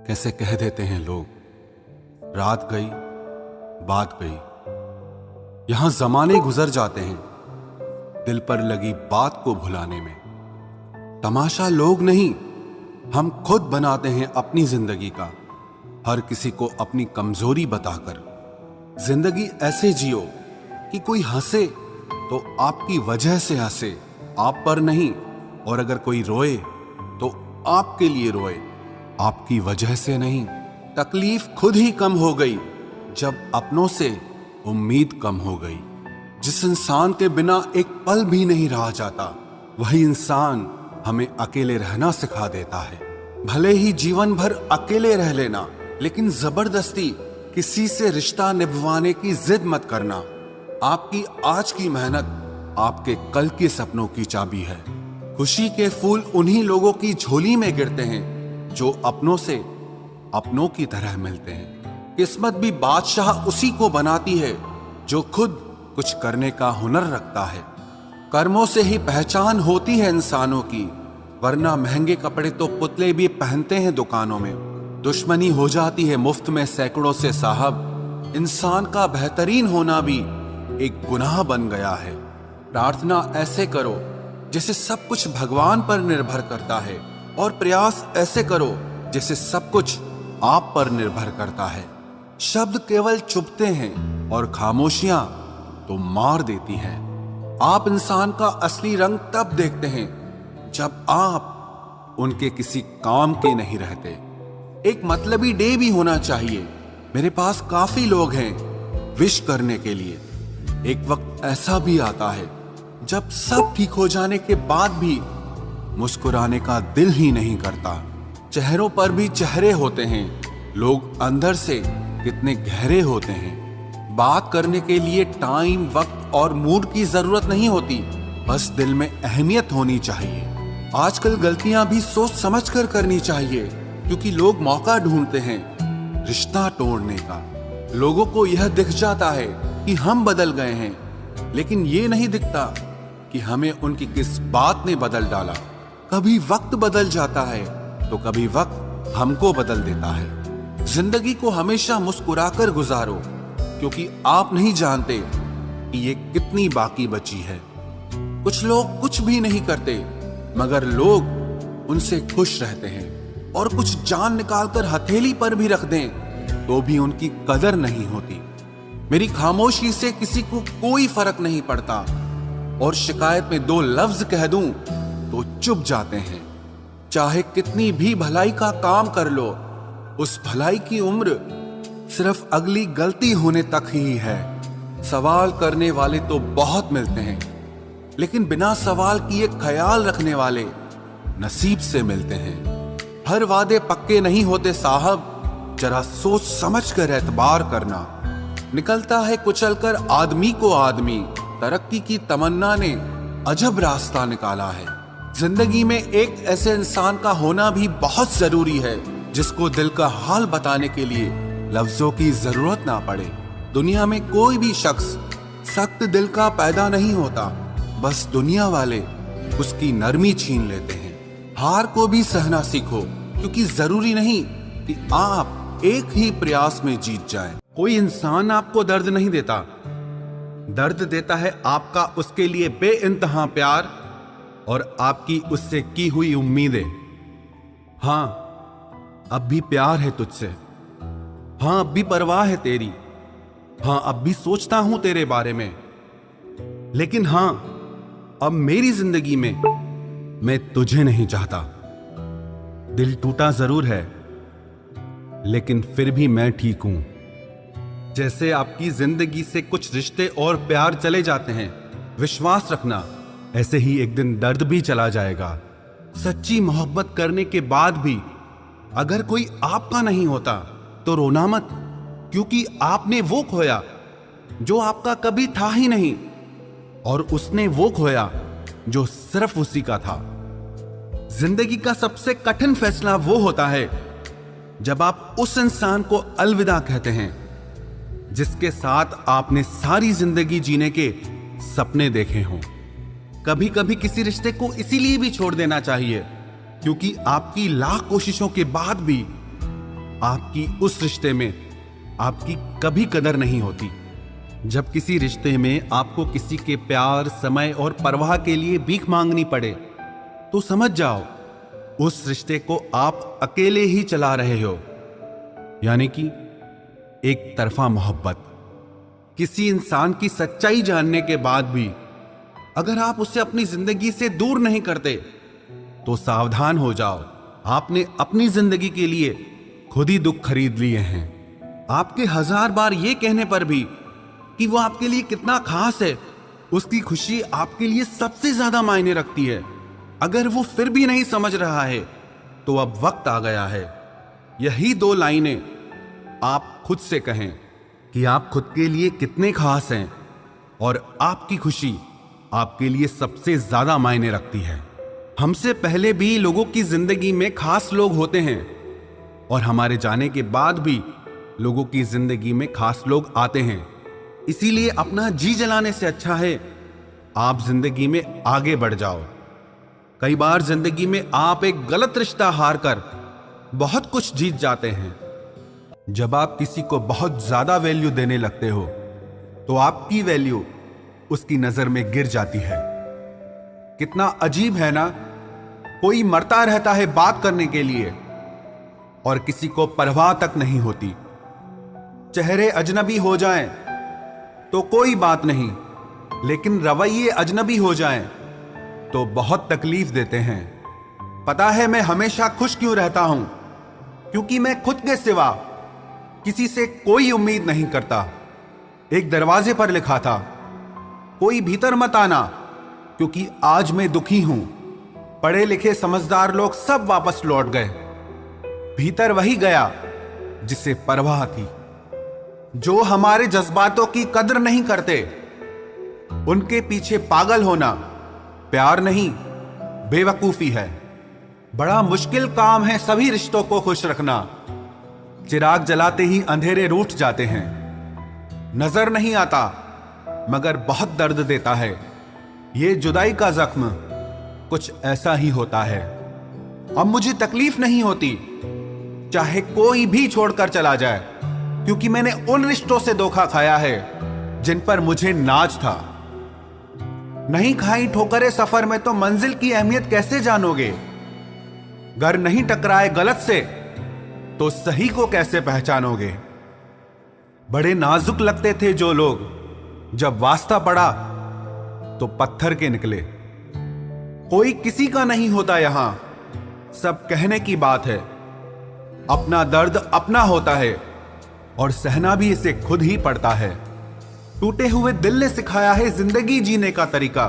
कैसे कह देते हैं लोग, रात गई बात गई। यहां जमाने गुजर जाते हैं दिल पर लगी बात को भुलाने में। तमाशा लोग नहीं, हम खुद बनाते हैं अपनी जिंदगी का, हर किसी को अपनी कमजोरी बताकर। जिंदगी ऐसे जियो कि कोई हंसे तो आपकी वजह से हंसे, आप पर नहीं। और अगर कोई रोए तो आपके लिए रोए, आपकी वजह से नहीं। तकलीफ खुद ही कम हो गई जब अपनों से उम्मीद कम हो गई। जिस इंसान के बिना एक पल भी नहीं रहा जाता, वही इंसान हमें अकेले रहना सिखा देता है। भले ही जीवन भर अकेले रह लेना, लेकिन जबरदस्ती किसी से रिश्ता निभवाने की जिद मत करना। आपकी आज की मेहनत आपके कल के सपनों की चाबी है। खुशी के फूल उन्हीं लोगों की झोली में गिरते हैं जो अपनों से अपनों की तरह मिलते हैं। किस्मत भी बादशाह उसी को बनाती है जो खुद कुछ करने का हुनर रखता है। कर्मों से ही पहचान होती है इंसानों की, वरना महंगे कपड़े तो पुतले भी पहनते हैं दुकानों में। दुश्मनी हो जाती है मुफ्त में सैकड़ों से साहब। इंसान का बेहतरीन होना भी एक गुनाह बन गया है। प्रार्थना ऐसे करो जैसे सब कुछ भगवान पर निर्भर करता है, और प्रयास ऐसे करो जैसे सब कुछ आप पर निर्भर करता है। शब्द केवल चुभते हैं और खामोशियां तो मार देती हैं। आप इंसान का असली रंग तब देखते हैं जब आप उनके किसी काम के नहीं रहते। एक मतलबी डे भी होना चाहिए। मेरे पास काफी लोग हैं विश करने के लिए। एक वक्त ऐसा भी आता है जब सब ठीक हो जाने के बाद भी मुस्कुराने का दिल ही नहीं करता। चेहरों पर भी चेहरे होते हैं, लोग अंदर से कितने गहरे होते हैं। बात करने के लिए टाइम, वक्त और मूड की जरूरत नहीं होती, बस दिल में अहमियत होनी चाहिए। आजकल गलतियां भी सोच समझ कर करनी चाहिए, क्योंकि लोग मौका ढूंढते हैं रिश्ता तोड़ने का। लोगों को यह दिख जाता है कि हम बदल गए हैं, लेकिन ये नहीं दिखता कि हमें उनकी किस बात ने बदल डाला। कभी वक्त बदल जाता है तो कभी वक्त हमको बदल देता है। जिंदगी को हमेशा मुस्कुराकर गुजारो, क्योंकि आप नहीं जानते कि ये कितनी बाकी बची है। कुछ लोग कुछ भी नहीं करते, मगर लोग उनसे खुश रहते हैं, और कुछ जान निकालकर हथेली पर भी रख दें तो भी उनकी कदर नहीं होती। मेरी खामोशी से किसी को कोई फर्क नहीं पड़ता, और शिकायत में दो लफ्ज कह दूं तो चुप जाते हैं। चाहे कितनी भी भलाई का काम कर लो, उस भलाई की उम्र सिर्फ अगली गलती होने तक ही है। सवाल करने वाले तो बहुत मिलते हैं, लेकिन बिना सवाल किए ख्याल रखने वाले नसीब से मिलते हैं। हर वादे पक्के नहीं होते साहब, जरा सोच समझ कर एतबार करना। निकलता है कुचलकर आदमी को आदमी, तरक्की की तमन्ना ने अजब रास्ता निकाला है। जिंदगी में एक ऐसे इंसान का होना भी बहुत जरूरी है जिसको दिल का हाल बताने के लिए लफ्जों की जरूरत ना पड़े। दुनिया में कोई भी शख्स सख्त दिल का पैदा नहीं होता, बस दुनिया वाले उसकी नरमी छीन लेते हैं। हार को भी सहना सीखो, क्योंकि जरूरी नहीं कि आप एक ही प्रयास में जीत जाएं। कोई इंसान आपको दर्द नहीं देता, दर्द देता है आपका उसके लिए बेइंतहा प्यार और आपकी उससे की हुई उम्मीदें। हां, अब भी प्यार है तुझसे। हां, अब भी परवाह है तेरी। हां, अब भी सोचता हूं तेरे बारे में। लेकिन हां, अब मेरी जिंदगी में मैं तुझे नहीं चाहता। दिल टूटा जरूर है, लेकिन फिर भी मैं ठीक हूं। जैसे आपकी जिंदगी से कुछ रिश्ते और प्यार चले जाते हैं, विश्वास रखना ऐसे ही एक दिन दर्द भी चला जाएगा। सच्ची मोहब्बत करने के बाद भी अगर कोई आपका नहीं होता तो रोना मत, क्योंकि आपने वो खोया जो आपका कभी था ही नहीं, और उसने वो खोया जो सिर्फ उसी का था। जिंदगी का सबसे कठिन फैसला वो होता है जब आप उस इंसान को अलविदा कहते हैं जिसके साथ आपने सारी जिंदगी जीने के सपने देखे हों। कभी कभी किसी रिश्ते को इसीलिए भी छोड़ देना चाहिए क्योंकि आपकी लाख कोशिशों के बाद भी आपकी उस रिश्ते में आपकी कभी कदर नहीं होती। जब किसी रिश्ते में आपको किसी के प्यार, समय और परवाह के लिए भीख मांगनी पड़े तो समझ जाओ उस रिश्ते को आप अकेले ही चला रहे हो, यानी कि एक तरफा मोहब्बत। किसी इंसान की सच्चाई जानने के बाद भी अगर आप उसे अपनी जिंदगी से दूर नहीं करते तो सावधान हो जाओ, आपने अपनी जिंदगी के लिए खुद ही दुख खरीद लिए हैं। आपके 1000 बार ये कहने पर भी कि वो आपके लिए कितना खास है, उसकी खुशी आपके लिए सबसे ज्यादा मायने रखती है, अगर वो फिर भी नहीं समझ रहा है तो अब वक्त आ गया है यही 2 लाइनें आप खुद से कहें कि आप खुद के लिए कितने खास हैं और आपकी खुशी आपके लिए सबसे ज्यादा मायने रखती है। हमसे पहले भी लोगों की जिंदगी में खास लोग होते हैं और हमारे जाने के बाद भी लोगों की जिंदगी में खास लोग आते हैं। इसीलिए अपना जी जलाने से अच्छा है आप जिंदगी में आगे बढ़ जाओ। कई बार जिंदगी में आप एक गलत रिश्ता हार कर बहुत कुछ जीत जाते हैं। जब आप किसी को बहुत ज्यादा वैल्यू देने लगते हो तो आपकी वैल्यू उसकी नजर में गिर जाती है। कितना अजीब है ना, कोई मरता रहता है बात करने के लिए और किसी को परवाह तक नहीं होती। चेहरे अजनबी हो जाएं तो कोई बात नहीं, लेकिन रवैये अजनबी हो जाएं तो बहुत तकलीफ देते हैं। पता है मैं हमेशा खुश क्यों रहता हूं? क्योंकि मैं खुद के सिवा किसी से कोई उम्मीद नहीं करता। एक दरवाजे पर लिखा था, कोई भीतर मत आना क्योंकि आज मैं दुखी हूं। पढ़े लिखे समझदार लोग सब वापस लौट गए। भीतर वही गया जिसे परवाह थी। जो हमारे जज्बातों की कदर नहीं करते उनके पीछे पागल होना प्यार नहीं, बेवकूफी है। बड़ा मुश्किल काम है सभी रिश्तों को खुश रखना। चिराग जलाते ही अंधेरे रूठ जाते हैं। नजर नहीं आता मगर बहुत दर्द देता है। ये जुदाई का जख्म कुछ ऐसा ही होता है। अब मुझे तकलीफ नहीं होती चाहे कोई भी छोड़कर चला जाए, क्योंकि मैंने उन रिश्तों से धोखा खाया है जिन पर मुझे नाज था। नहीं खाई ठोकरें सफर में तो मंजिल की अहमियत कैसे जानोगे? घर नहीं टकराए गलत से तो सही को कैसे पहचानोगे? बड़े नाजुक लगते थे जो लोग, जब वास्ता पड़ा तो पत्थर के निकले। कोई किसी का नहीं होता यहां, सब कहने की बात है। अपना दर्द अपना होता है और सहना भी इसे खुद ही पड़ता है। टूटे हुए दिल ने सिखाया है जिंदगी जीने का तरीका।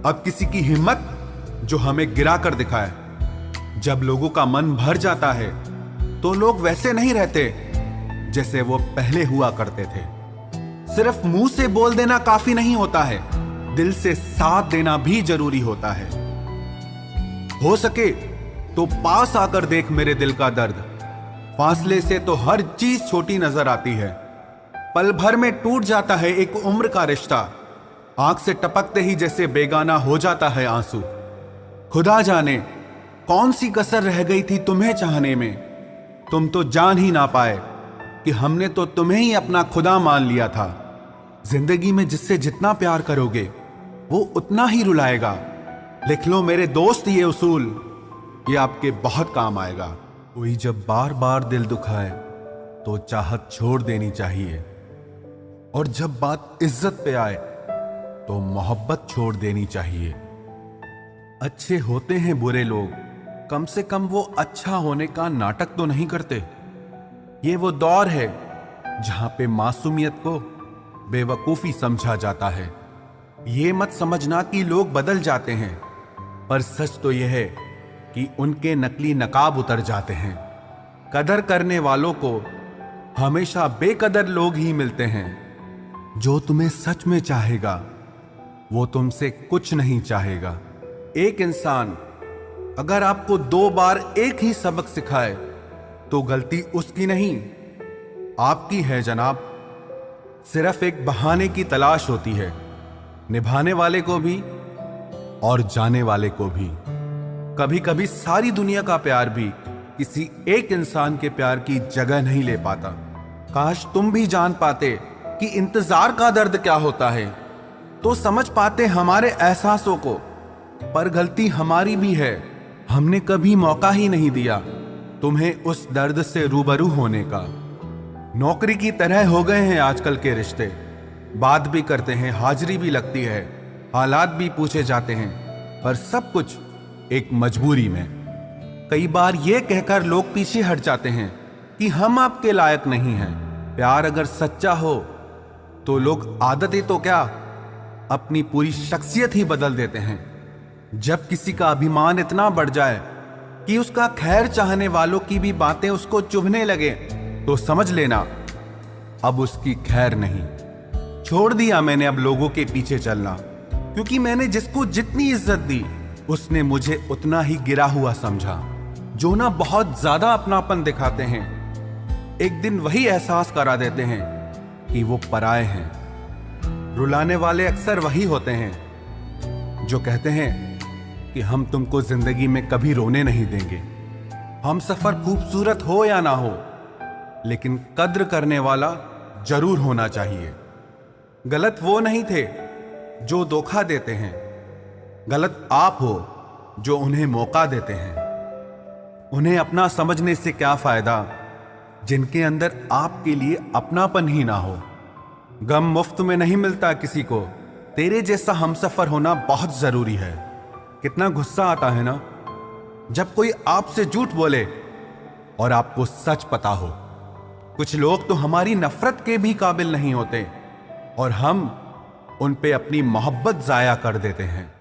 अब किसी की हिम्मत जो हमें गिरा कर दिखाए। जब लोगों का मन भर जाता है तो लोग वैसे नहीं रहते जैसे वो पहले हुआ करते थे। सिर्फ मुंह से बोल देना काफी नहीं होता है, दिल से साथ देना भी जरूरी होता है। हो सके तो पास आकर देख मेरे दिल का दर्द। फासले से तो हर चीज छोटी नजर आती है। पल भर में टूट जाता है एक उम्र का रिश्ता। आंख से टपकते ही जैसे बेगाना हो जाता है आंसू। खुदा जाने कौन सी कसर रह गई थी तुम्हें चाहने में। तुम तो जान ही ना पाए कि हमने तो तुम्हें ही अपना खुदा मान लिया था। जिंदगी में जिससे जितना प्यार करोगे वो उतना ही रुलाएगा। लिख लो मेरे दोस्त ये उसूल, ये आपके बहुत काम आएगा। कोई जब बार बार दिल दुखाए तो चाहत छोड़ देनी चाहिए, और जब बात इज्जत पे आए तो मोहब्बत छोड़ देनी चाहिए। अच्छे होते हैं बुरे लोग, कम से कम वो अच्छा होने का नाटक तो नहीं करते। ये वो दौर है जहां पे मासूमियत को बेवकूफी समझा जाता है। ये मत समझना कि लोग बदल जाते हैं, पर सच तो यह है कि उनके नकली नकाब उतर जाते हैं। कदर करने वालों को हमेशा बेकदर लोग ही मिलते हैं। जो तुम्हें सच में चाहेगा वो तुमसे कुछ नहीं चाहेगा। एक इंसान अगर आपको 2 बार एक ही सबक सिखाए तो गलती उसकी नहीं आपकी है जनाब। सिर्फ एक बहाने की तलाश होती है, निभाने वाले को भी और जाने वाले को भी। कभी कभी सारी दुनिया का प्यार भी किसी एक इंसान के प्यार की जगह नहीं ले पाता। काश तुम भी जान पाते कि इंतजार का दर्द क्या होता है, तो समझ पाते हमारे एहसासों को। पर गलती हमारी भी है, हमने कभी मौका ही नहीं दिया तुम्हें उस दर्द से रूबरू होने का। नौकरी की तरह हो गए हैं आजकल के रिश्ते, बात भी करते हैं, हाजिरी भी लगती है, हालात भी पूछे जाते हैं, पर सब कुछ एक मजबूरी में। कई बार ये कहकर लोग पीछे हट जाते हैं कि हम आपके लायक नहीं हैं। प्यार अगर सच्चा हो तो लोग आदतें तो क्या, अपनी पूरी शख्सियत ही बदल देते हैं। जब किसी का अभिमान इतना बढ़ जाए कि उसका खैर चाहने वालों की भी बातें उसको चुभने लगे, तो समझ लेना अब उसकी खैर नहीं। छोड़ दिया मैंने अब लोगों के पीछे चलना, क्योंकि मैंने जिसको जितनी इज्जत दी उसने मुझे उतना ही गिरा हुआ समझा। जो ना बहुत ज्यादा अपनापन दिखाते हैं, एक दिन वही एहसास करा देते हैं कि वो पराए हैं। रुलाने वाले अक्सर वही होते हैं जो कहते हैं कि हम तुमको जिंदगी में कभी रोने नहीं देंगे। हम सफर खूबसूरत हो या ना हो, लेकिन कद्र करने वाला जरूर होना चाहिए। गलत वो नहीं थे जो धोखा देते हैं, गलत आप हो जो उन्हें मौका देते हैं। उन्हें अपना समझने से क्या फायदा जिनके अंदर आपके लिए अपनापन ही ना हो। गम मुफ्त में नहीं मिलता किसी को, तेरे जैसा हमसफर होना बहुत जरूरी है। कितना गुस्सा आता है ना जब कोई आपसे झूठ बोले और आपको सच पता हो। कुछ लोग तो हमारी नफरत के भी काबिल नहीं होते और हम उन पे अपनी मोहब्बत जाया कर देते हैं।